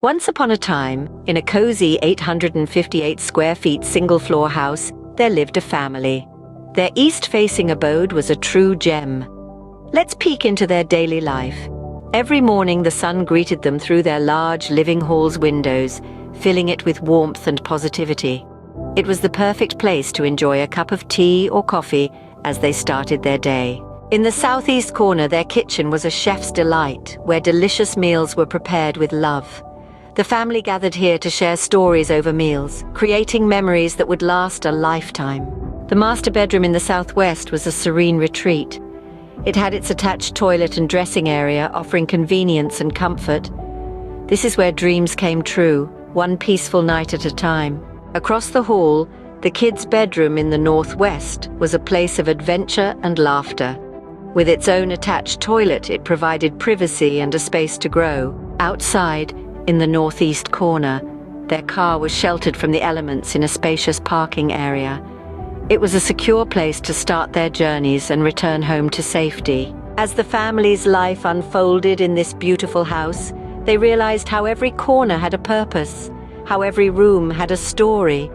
Once upon a time, in a cozy 858 square feet single-floor house, there lived a family. Their east-facing abode was a true gem. Let's peek into their daily life. Every morning the sun greeted them through their large living hall's windows, filling it with warmth and positivity. It was the perfect place to enjoy a cup of tea or coffee as they started their day. In the southeast corner, their kitchen was a chef's delight, where delicious meals were prepared with love. The family gathered here to share stories over meals, creating memories that would last a lifetime. The master bedroom in the southwest was a serene retreat. It had its attached toilet and dressing area, offering convenience and comfort. This is where dreams came true, one peaceful night at a time. Across the hall, the kids' bedroom in the northwest was a place of adventure and laughter. With its own attached toilet, it provided privacy and a space to grow. Outside, in the northeast corner, their car was sheltered from the elements in a spacious parking area. It was a secure place to start their journeys and return home to safety. As the family's life unfolded in this beautiful house, they realized how every corner had a purpose, how every room had a story.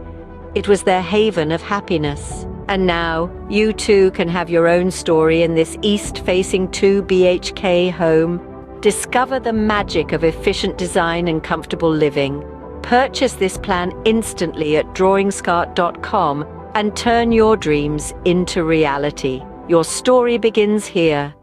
It was their haven of happiness. And now, you too can have your own story in this east-facing 2 BHK home. Discover the magic of efficient design and comfortable living. Purchase this plan instantly at drawingscart.com and turn your dreams into reality. Your story begins here.